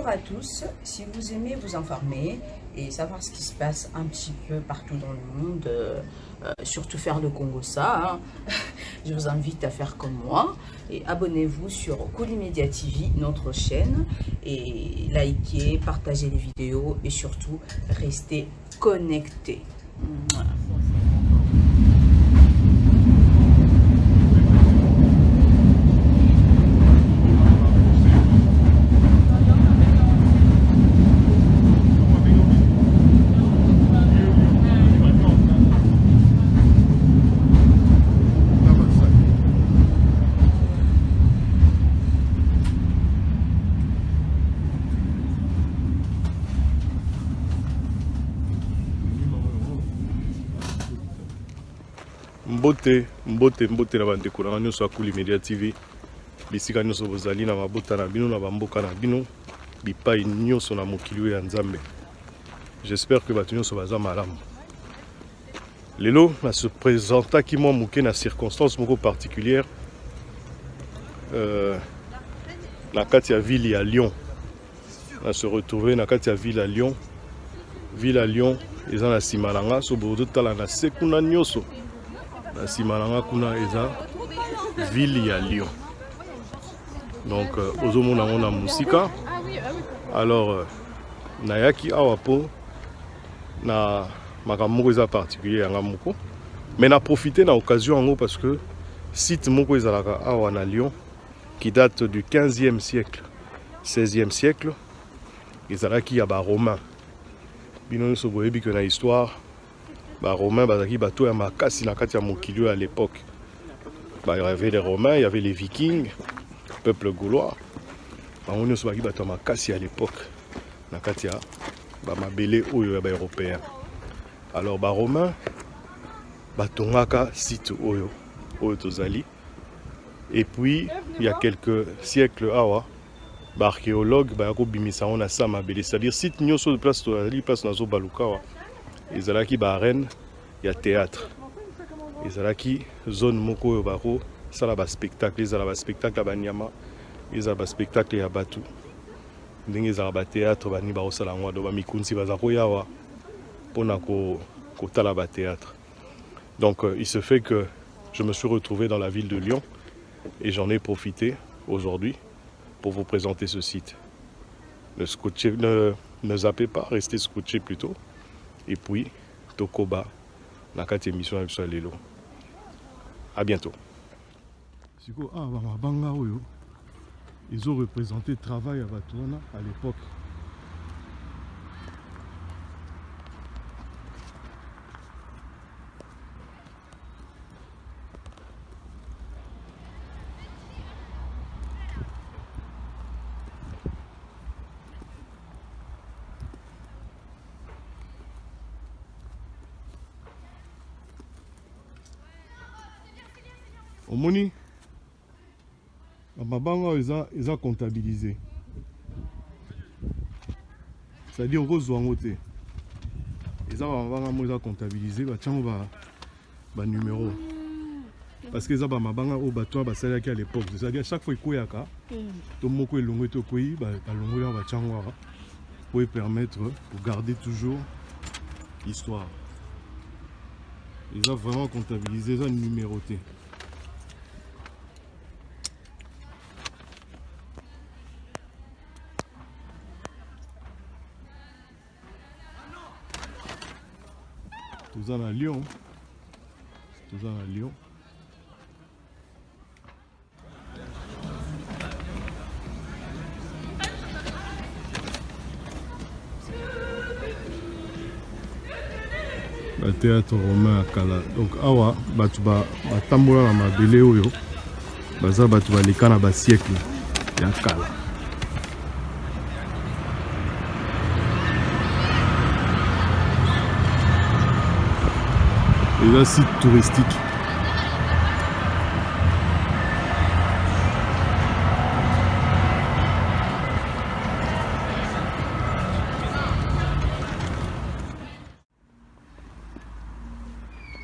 Bonjour à tous, si vous aimez vous informer et savoir ce qui se passe un petit peu partout dans le monde, surtout faire le Congo ça, hein, je vous invite à faire comme moi et abonnez-vous sur Koulimedia TV, notre chaîne, et likez, partagez les vidéos et surtout restez connectés. Mbote na bandeko na nyonso ya Koulimedia TV bisika nyonso bozali na mabota na bino na bamboka na bino bipai nyonso na mokili ya Nzambe. J'espère que bato nyonso baza malamu. Lelo na se présenta ki mwa muke na circonstance moko particulière na kati ya ville ya Lyon. Na se retrouver na kati ya ville à Lyon. Ville à Lyon eza na simalanga so bozo tala na sekuna nyonso. Na simalanga kuna eza ville ya Lyon. Donc ozomona mona musika. Alors nayaki awa po na makamoko eza particulier yanga moko. Mais na profiter na occasion yango parce que site moko ezalaka awa na Lyon qui date du 15e siècle, 16e siècle. Ezalaki ya ba romain. Bino nyonso boyebi que na histoire les Romains, bazaki bato ya makasi na kati ya mokili à l'époque. Il y avait les Romains, il y avait les Vikings, le peuple gaulois. Bango nyonso baki bato ya makasi à l'époque na kati ya ba mabele oyo ya ba européens. Alors ba Romains batongaka site oyo tozali. Et puis il y a quelques siècles awa ba archéologues ba ko bimisa on a ça mabele, c'est-à-dire site nyonso de place tozali place nazo baluka. Ezalaki ba arène ya théâtre. Ezalaki zone moko yo bako sala ba spectacle, ezala ba spectacle ba nyama, ezala ba spectacle ya batu. Ndenge ezala ba théâtre bani ba osala ngwa do ba mikunzi baza ko yawa pona ko tala ba théâtre. Donc il se fait que je me suis retrouvé dans la ville de Lyon et j'en ai profité aujourd'hui pour vous présenter ce site. Ne zappez pas, restez scotchés plutôt. Et puis, Tokoba, na kati émission avec ça lelo. À bientôt. Siko banga oyo, ils ont représenté travail à Batouana à l'époque. Omoni mabanga ils ont comptabilisé. C'est-à-dire que ils ont comptabilisé ba numéro. Parce que ils ont mabanga au bateau ba salaki à l'époque. C'est-à-dire chaque fois qu'il y a ka to moko elongwe to koyi ba longwe ba changwa pour permettre pour garder toujours l'histoire. Ils ont vraiment comptabilisé, ils ont numéroté. Tous en à Lyon. Tous en à Lyon. Le théâtre romain à Kala. Donc awa batuba batambola na mabele oyo. Baza batuba lekana ba siècle ya Kala. Et un site touristique.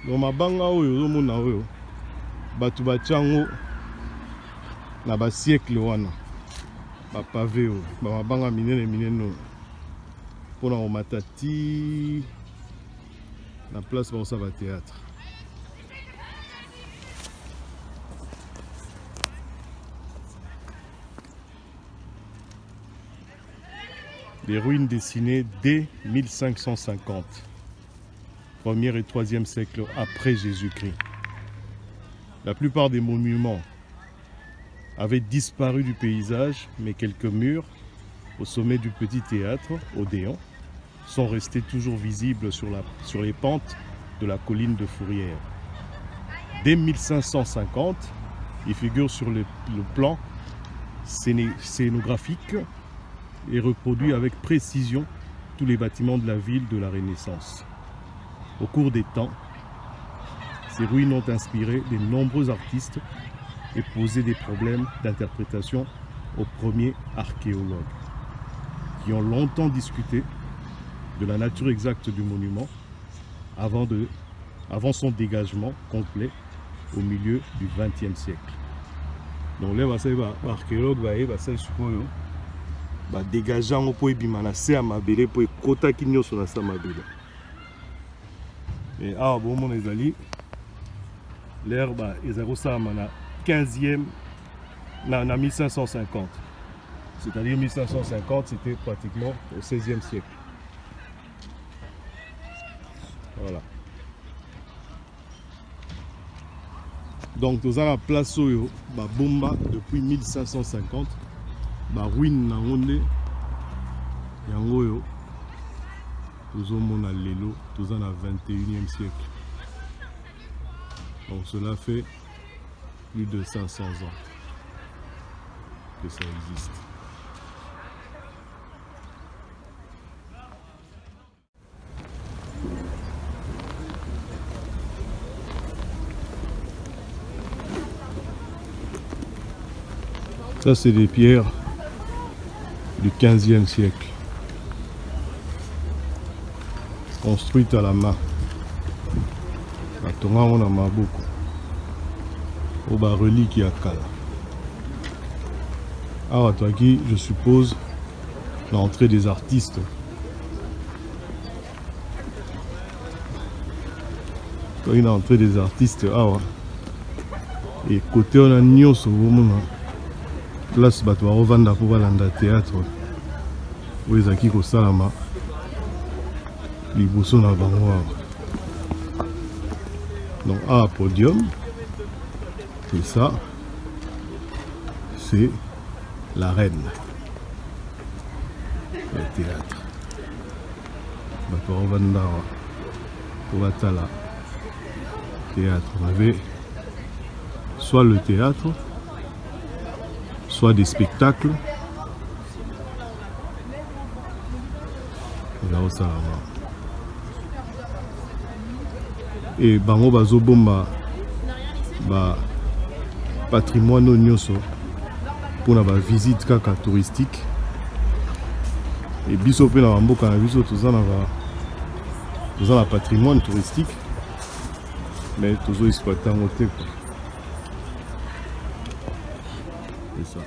Donc mabanga oyo ozomona oyo batu batiango na ba siècle wana. ba pavé ba mabanga minene minene pour na matati la place pour ça va théâtre. Des ruines dessinées dès 1550, 1er et 3e siècle après Jésus-Christ. La plupart des monuments avaient disparu du paysage, mais quelques murs au sommet du petit théâtre, Odéon, sont restés toujours visibles sur les pentes de la colline de Fourrière. Dès 1550, il figure sur le plan scénographique et reproduit avec précision tous les bâtiments de la ville de la Renaissance. Au cours des temps, ces ruines ont inspiré de nombreux artistes et posé des problèmes d'interprétation aux premiers archéologues, qui ont longtemps discuté de la nature exacte du monument avant son dégagement complet au milieu du XXe siècle. Donc là, les archéologues vont dégager un peu de manasé à mabélé pour écouter qui nous sont à sa mabélé. Et ah bon mon les alliés, l'herbe ils ont ça na 15e na 1550. C'est-à-dire 1550, c'était pratiquement au 16e siècle. Voilà. Donc nous avons la place où Bomba depuis 1550. Ruine na onde yango yo tozomona lelo toza na 21e siècle. Donc cela fait plus de 500 ans que ça existe. Ça c'est des pierres du 15e siècle, construite à la main. La tonga on a maboko au bas relique à Kala. Alors qui je suppose l'entrée des artistes. L'entrée des artistes. Et côté on a Nyos au moment. Place bato barovanda pour balanda théâtre oyo ezalaki kosalama liboso na bango awa. Donc à podium, et ça c'est l'arène, le théâtre. Bato barovanda pour batala théâtre. On avait soit le théâtre, soit des spectacles. Là où ça va. Et bango bazo bomba patrimoine nyonso pour la visite kaka touristique. Et biso pe na mboka na biso toza na patrimoine touristique, mais tozo exploiter en côté. C'est ça.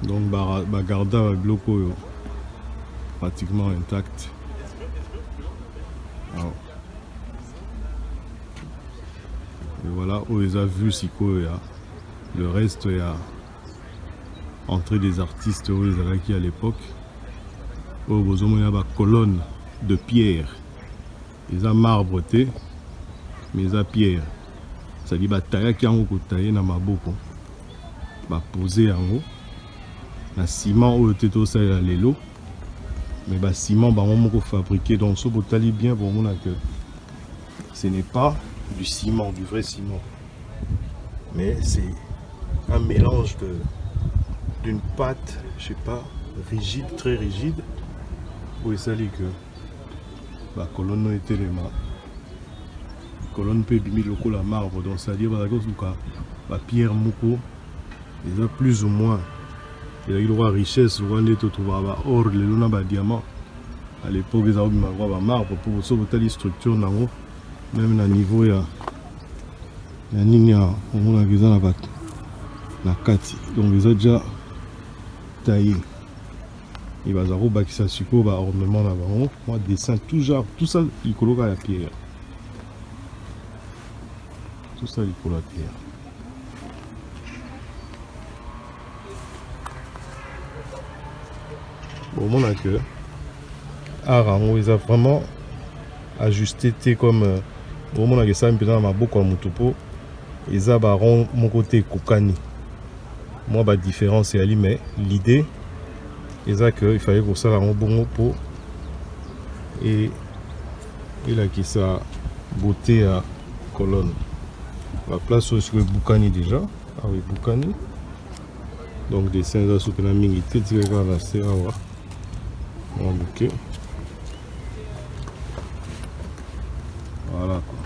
Donc Bagarda bloco pratiquement intact. Alors. Et voilà où ils ont vu si quoi le reste il y a entrée des artistes où ils avaient à l'époque. Où vous avez une colonne de pierre. Ils ont marbre mais ils ont pierre. Ça dit bataille qui ont coûté na maboko. Ba poser en haut. Na ciment où était tout ça l'élo. Mais bah ciment bah on fabriqué donc ce botali bien pour mon que ce n'est pas du ciment, du vrai ciment, mais c'est un mélange d'une pâte, je sais pas, rigide, très rigide, où il s'agit que la colonne était les mains, colonne peut bimer le col à marbre, donc ça dit bah la pierre mouko, ils ont plus ou moins ezalaki lokwa richesse lokwa nde totrouvaka baor lelo na badiamant à l'époque ils avaient mis marbre pour sauver structure nango même na niveau ya nini ya omona kiza na bato na kati donc ils ont déjà taillé il va zaro bakisa siko ba ornement na bango moi dessin tout genre tout ça il coloque à la pierre tout ça il coloque à la pierre. Bon mon que Arango ils a vraiment ajusté comme au moment que ça me dans ma beaucoup à mutupo ils a baron mon côté kokani moi ba différence c'est ali mais l'idée ils a que il fallait que ça la bon pour et il a qui ça beauté à colonne la place où c'est Boukani déjà ah oui Boukani donc des scènes à soutenir mingi tête là c'est à ok. Voilà quoi.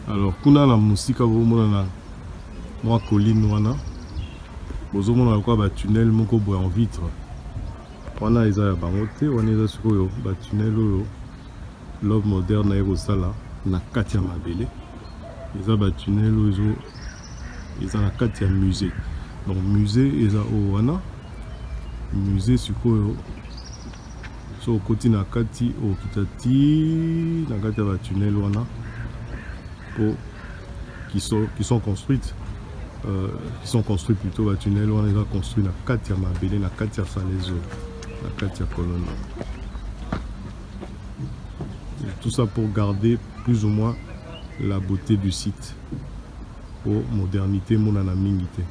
Alors kuna na musika bomona na moi colline wana bozomona kwa ba tunnel moko boye en vitre wana eza ya bango te wana eza sikoyo ba tunnel oyo l'homme moderne aye kosala na kati ya mabele eza ba tunnel oyo eza na kati ya musée donc musée eza oyo wana musée sikoyo so okoti na kati okita ti na kati ya ba tunnel wana po qui sont construites plutôt ba tunnel wana eza construit na kati ya mabele na kati ya falaise na kati ya colonne. Tout ça pour garder plus ou moins la beauté du site pour modernité monana mingité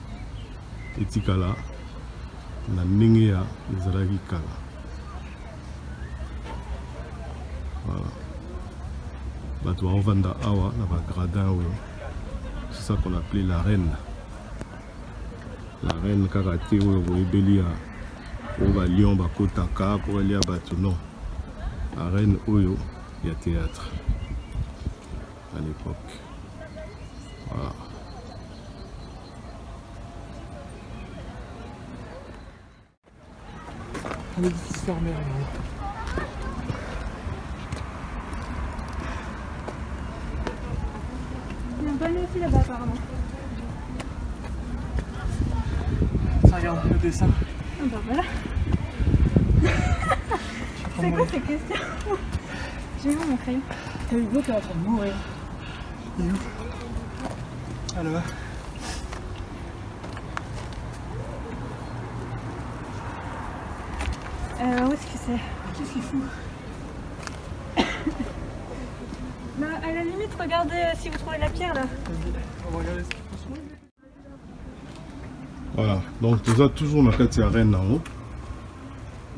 etikala na ndenge ya ezalaki kala. Voilà bato baovanda awa na bagradin oyo c'est ça qu'on appelait la reine kaka te oyo boyebeli ya oyo balion bakotaka po balia bato non la reine oyo ya théâtre à l'époque. Voilà. Un édifice fermé. Il y a un panneau aussi là-bas apparemment. Ça regarde le dessin. Ah bah voilà. C'est quoi ces questions? J'ai vu mon crayon. T'as Hugo qui est en train de mourir. Il est où? Ah là-bas. Où est-ce que c'est? Qu'est-ce qu'il fout? Bah, à la limite, regardez si vous trouvez la pierre là. On va regarder ce qu'il faut se trouver. Voilà, donc tout ça toujours dans la ya reine en haut.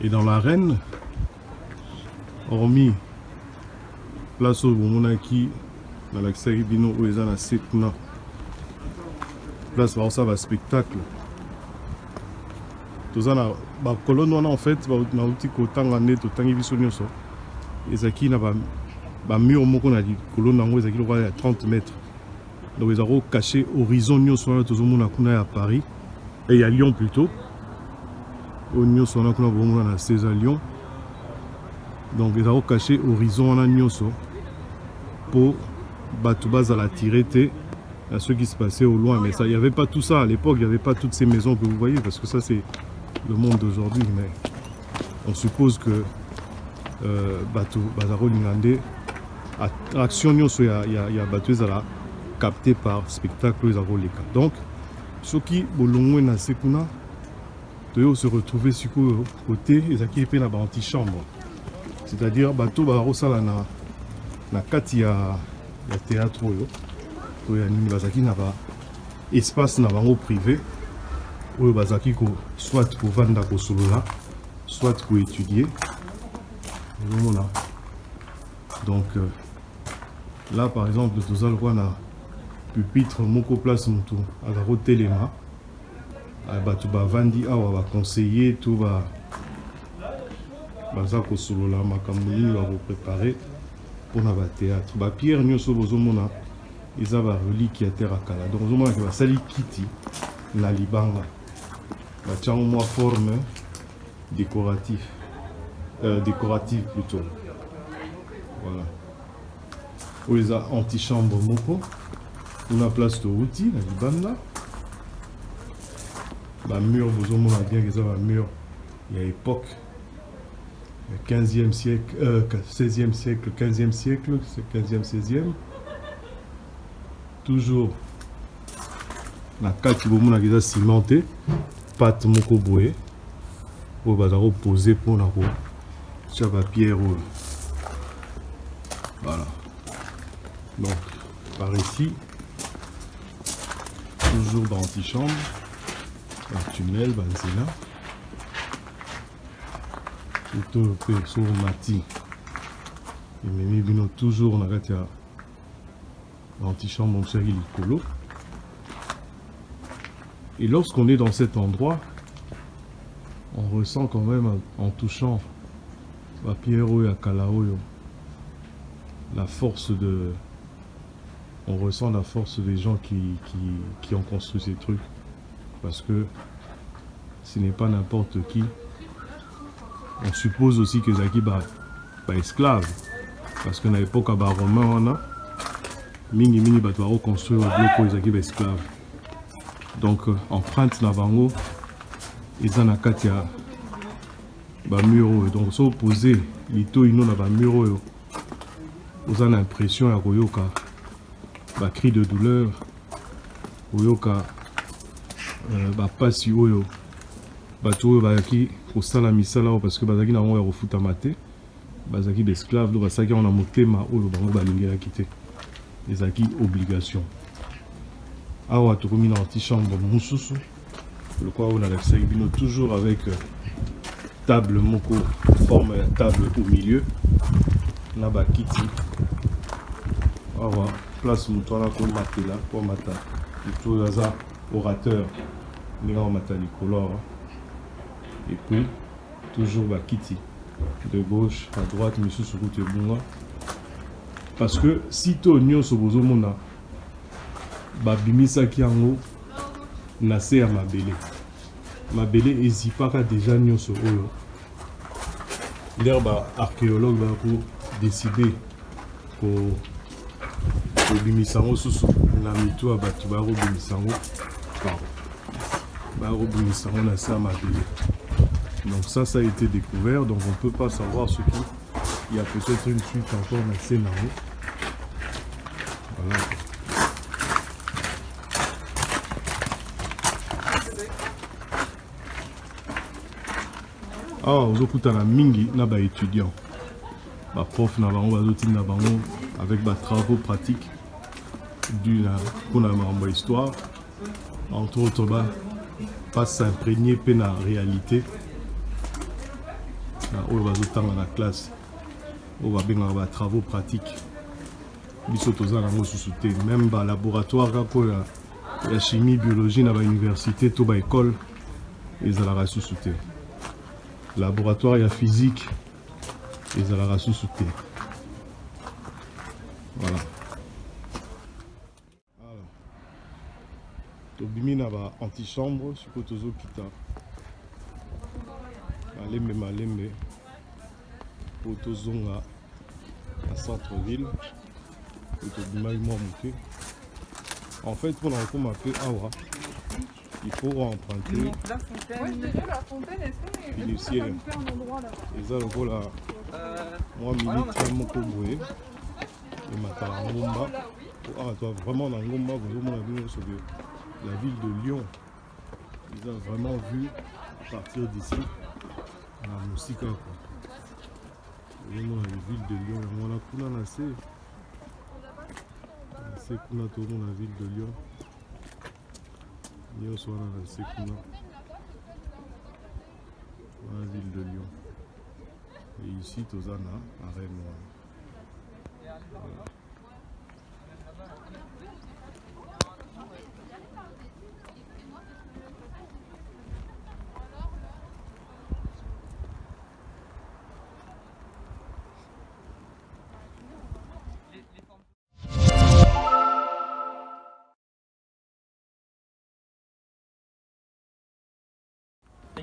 Et dans l'arène, hormis place au Monaki, dans la série Bino où ils ont la Sekuna, place par ça va spectacle. Tout ça na ba colonne en fait, na outil kotanga net otangi biso nyoso. Ezaki na ba mur moko na di colonne ngo ezaki lokwa ya 30 mètres. Donc ils ont caché horizon nyoso na tozomona kuna à Paris et à Lyon plutôt. Au nyoso na kuna bomona na César Lyon. Donc ils ont caché horizon na nyoso pour bato bazala tirer à ce qui se passait au loin, mais ça il n'y avait pas tout ça à l'époque, il n'y avait pas toutes ces maisons que vous voyez parce que ça c'est le monde d'aujourd'hui, mais on suppose que bateau bazaro lingandé attraction nyoso ya bateau ezala capté par spectacle les aroleka. Donc ce qui bolongwe na sekuna toyo se retrouver sur côté ezaki pe na ba antichambre, c'est-à-dire bateau bazaro sala na kati ya théâtre oyo to ya nini bazaki na ba espace na bango privé oyo bazaki ko soit ko vanda ko solola soit ko étudier. Donc là par exemple tout ça le roi na pupitre moko place mutu azaro telema bato bavandi awa baconseiller tout baza kosolola makambo nini bakoprépare mpona bathéâtre bapierre nyonso bozomona eza barelique ya terre akala donc ozomona ke basali kiti na libanga batiango mwa forme décorative plutôt voilà oyo eza antichambre moko kuna place touti na libanda bamur bozomona bien que eza bamur ya époque 15e siècle 16e siècle 15e siècle 15e 16e toujours na kati bomona que eza cimenté pate moko boye oyo baza koposer mpona kotia bapierre oyo voilà donc par ici toujours dans l'antichambre tunnel banzela oyo mpe so mati ememi bino toujours na kati ya l'antichambre mosaki likolo. Et lorsqu'on est dans cet endroit, on ressent quand même en touchant la pierre et Kalaoyo la force de... On ressent la force des gens qui ont construit ces trucs. Parce que ce n'est pas n'importe qui. On suppose aussi que Zaki ba esclave. Parce que à l'époque, à Romain, on a mini bato a reconstruit le bloc pour Zaki ba esclave. Donc, empreinte na bango, ils en a katia ba muro. Donc, si vous posez lito ino na ba muro, vous avez l'impression ya koyoka ba cri de douleur, koyoka ba pasi oyo, bato oyo bayaki kosala misala parce que bazaki na ngo ya kofuta mate, bazaki d'esclaves, donc basaki on a motema oyo bango balingelaki te, ezaki obligation. Awa tokomi na antichambre mosusu, le quoi on a l'accès bino toujours avec table moko, forme table au milieu, na ba kiti. Awa place mutwana ko matela pour mata. Tout ça orateur, ni on mata licolore. Et puis toujours ba kiti de gauche à droite misusu côté bunga. Parce que si to nyonso bozomona babimisa kiango na se ya mabele. Mabele ezipaka déjà nyonso oyo. L'herbe archéologue va pour décider pour bimisango susu na mito ya bato ba bimisango ba bimisango na se ya mabele. Donc ça a été découvert, donc on peut pas savoir ce qui il y a peut-être une suite encore na se na haut. Voilà. Ah, on a mingi na ba étudiants, ba prof na bango bazoti na bango avec ba travaux pratiques du na pour la histoire, entre autres ba pas s'imprégner pe na réalité na oyo bazotanga na classe o ba benga ba travaux pratiques biso toza na ngo susute même ba laboratoire kako ya chimie biologie na ba université to ba école ezalaka susute. Laboratoire et physique et à la sous-souté. Voilà. Alors, Tobimi n'a pas antichambre, je peux toujours quitter. Malembe, Otozonga à centre-ville. En fait, pour l'enfant m'appeler Aura. Il faut emprunter la fontaine, initiaire. Et ça, le vol moi, militaire, mon cowboy, et ma ngomba. Ah, toi, vraiment, dans Ngomba, vous avez sur la ville de Lyon. Ils ont vraiment vu, à partir d'ici, la musique. Vraiment, la ville de Lyon. On a Kuna Nassé. C'est Kuna Toron, la ville de Lyon. Lyon soit la Sekuna, la ville de Lyon. Et ici, Tozana, à Rennes. Voilà.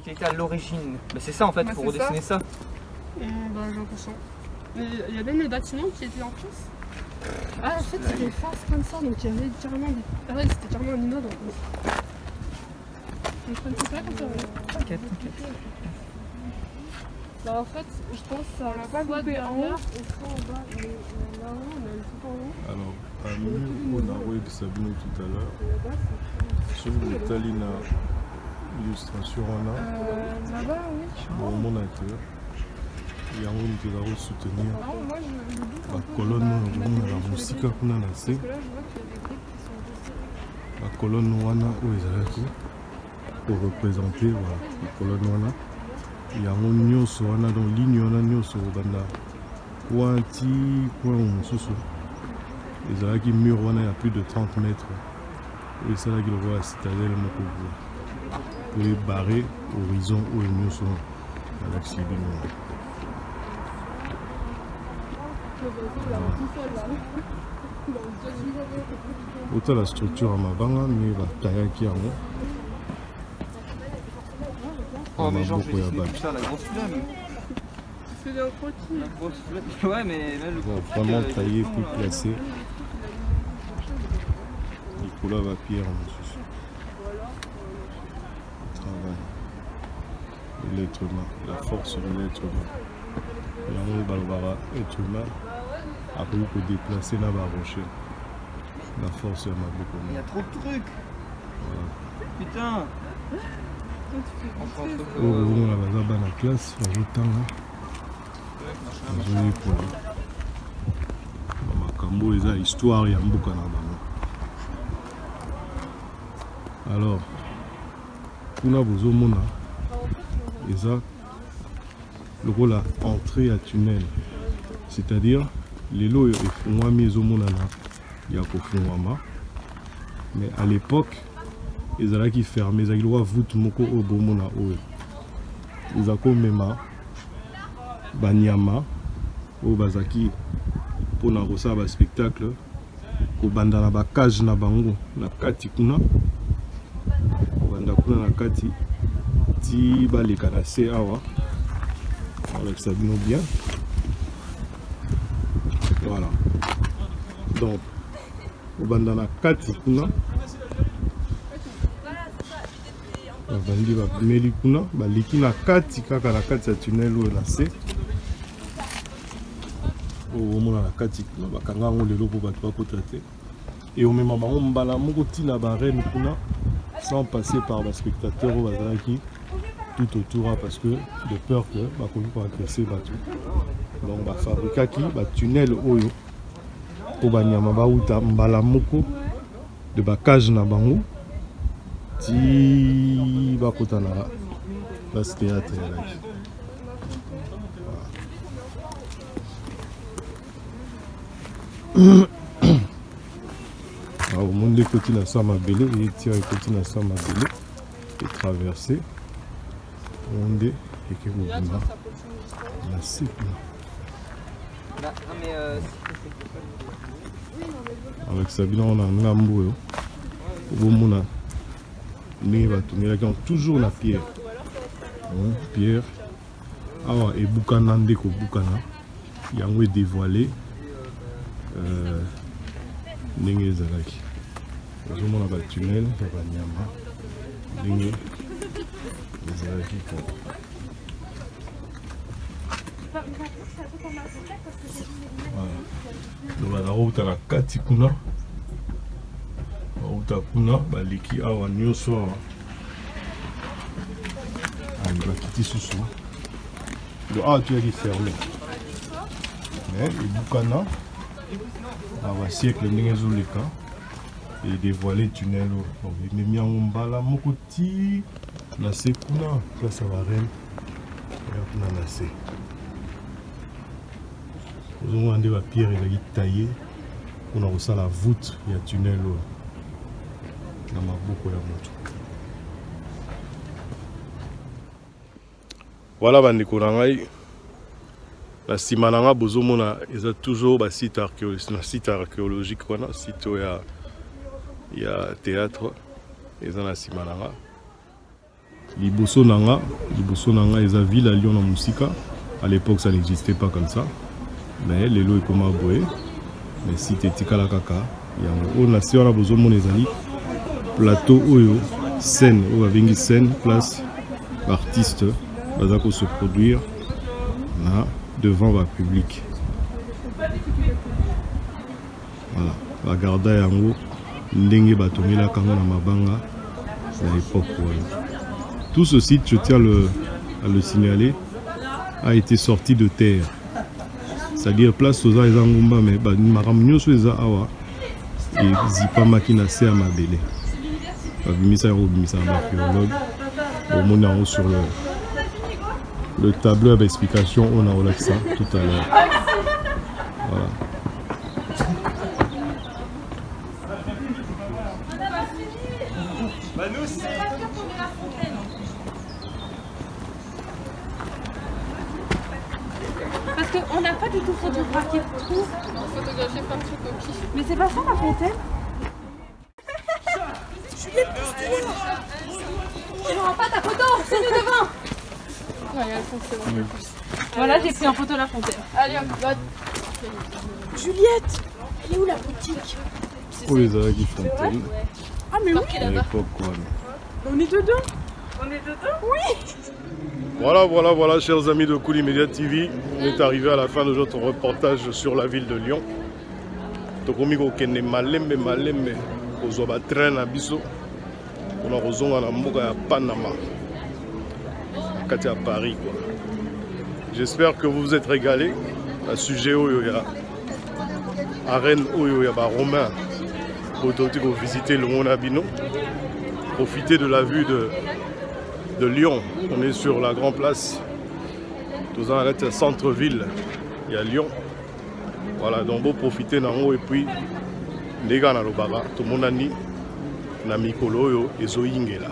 qui a été à l'origine. Mais c'est ça en fait, il faut redessiner ça. J'ai l'impression. Mais il y a même le bâtiment qui était en face. Ah, en fait, c'était face comme ça, donc il y avait carrément des. Ah ouais, c'était carrément un immeuble en plus. Donc, je ne sais pas comme ça. T'inquiète, t'inquiète. Bah, en fait, je pense que ça va pas coupé en haut et soit en bas. Mais là-haut, on a le tout en haut. Alors, parmi on a vu Sabino tout à l'heure. Sur le Talina illustration, on a. Là-bas, oui. Bon, mon acteur. Il y a un qui va soutenir. Non, moi, je doute un La peu. colonne, on a la musique qu'on a lancée. Parce que là, je vois qu'il y a des briques qui sont dessus. La colonne wana où ils allaient pour représenter voilà, la colonne wana. Il y a un nyonso wana donc ligne wana nyonso banda wanti point mosusu. Les allaient qui mur wana il y a plus de 30 mètres. Et c'est là qu'il voit la citadelle moko pour les barrer horizon où les nyonso à l'accident. Autant la structure à ma banga, mais la taille qui a Oh mais genre, je vais beaucoup dessiner tout ça, la grosse flemme. C'est des croquis. La grosse flemme. Ouais, mais là, le va gros vraiment truc, tailler, non, puis placer. Nicolas va pierre en dessous. Travail. L'être humain, la force de l'être humain. Yango balbara, être humain. Après, vous pouvez déplacer là bas rocher. La force de ma beaucoup. Il y a trop de trucs. Putain. Oh, on a la classe, on a le temps. On a le temps. Makambo, ils ont histoire, il y a beaucoup de alors, on a besoin de ils ont le rôle à entrer à tunnel. C'est-à-dire, les lots sont mis au monde. Il y a mais à l'époque, ils ont qui fermé, ils ont voûte moko au bomona oe. Ils ont comme même banyama au bazaki pour na rosa ba spectacle ko banda na ba cage na bango na kati kuna banda kuna na kati ti baleka na se awa avec ça bien voilà donc au banda na kati kuna bandi ba meli kuna baliki na kati kaka na kati ya tunnel oyo na se oyo omona na kati kuna bakanga yango lelo mpo bato bakota te et omema bango mbala moko ntina barene kuna sans passer par baspectateur oyo bazalaki tout autour parce que de peur que bakoki koagresse bato donc bafabrikaki batunnel oyo mpo banyama bauta mbala moko de bacage na bango ti bakota na place théâtre yalaki au monde de côté na sa mabele et tire côté na sa mabele et traverser monde et que vous venez la cible avec Sabina on a un ngambo au mona mais va tourner là toujours la pierre pierre ah et bukana ndeko bukana yango est dévoilé ndenge ezalaki ozomona batunnel ya banyama ndenge ezalaki po bazakouta na kati kuna bakouta kuna baleki awa nyonso awa bakiti susu awa tuyaki ferme mais ebukana awa siècle ndenge ezoleka et dévoiler tunnel donc ememi yango mbala moko ti na se kuna place ya barene ya kuna na se ozomona nde bapierre ezalaki taille mpona kosala voûte ya tunnel oyo na maboko ya moto. Voilà bandeko na ngai na nsima na nga bozomona eza toujours basite archéologique wana site oyo ya théâtre eza na nsima na nga Liboso Nanga est à ville à Lyon, en Moussika. À l'époque, ça n'existait pas comme ça. Mais les lois comme aboé. Mais si tu es Tikala Kaka, on a besoin de mon plateau Oyo, scène, où avec une scène, place, artiste, bazako se produire là, devant le public. Voilà, la garda yango, ndenge batomila kango na mabanga à l'époque. Tout ce site, je tiens à le signaler, a été sorti de terre. C'est-à-dire place aux Azangumba, mais maramnyo sur les Awa et Zipa Makina se à Mabele. Bimisa Robimisa archéologue. Au moment sur le tableau d'explication, on a relaxé ça tout à l'heure. Voilà. Parce qu'on n'a pas du tout photographié le trou. Photographié par ce coquille. Mais c'est pas ça la fontaine. Tu n'auras pas ta photo, c'est nous devant. Ouais, il y a le fontaine. Voilà, j'ai pris en photo la fontaine. Allez, hop, va. Juliette, elle est où la boutique? Pour les Aragis Fontaine, Ah mais oui, à l'époque quoi. on est dedans. On est dedans? Oui. Voilà, chers amis de Cool Media TV, on est arrivé à la fin de notre reportage sur la ville de Lyon. Tokomiko kende malembe ozoba train na biso. On a rozonga na mboka ya Panama. Kati à Paris quoi. J'espère que vous vous êtes régalés. À sujet oyo ya arène oyo ya ba romain. Pour visiter le Mont Nabino. Profiter de la vue de Lyon. On est sur la grande place. Tous en arrêt centre-ville. Il y a Lyon. Voilà, donc vous profitez d'en et puis les gars dans le baga, tout le monde a dit Namikolo et Zoyingela.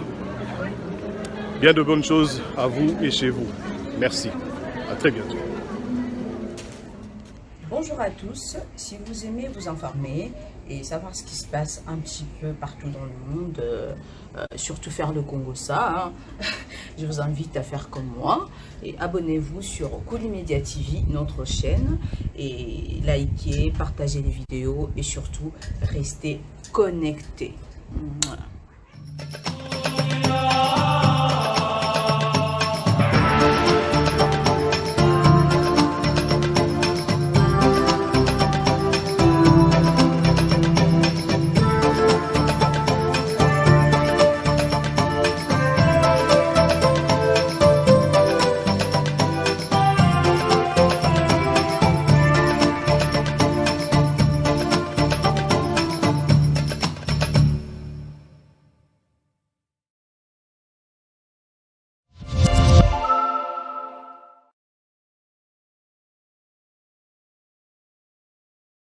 Bien de bonnes choses à vous et chez vous. Merci. À très bientôt. Bonjour à tous, si vous aimez vous informer et savoir ce qui se passe un petit peu partout dans le monde, surtout faire le Congo ça, je vous invite à faire comme moi et abonnez-vous sur Cool Media TV, notre chaîne, et likez, partagez les vidéos et surtout restez connectés. Voilà.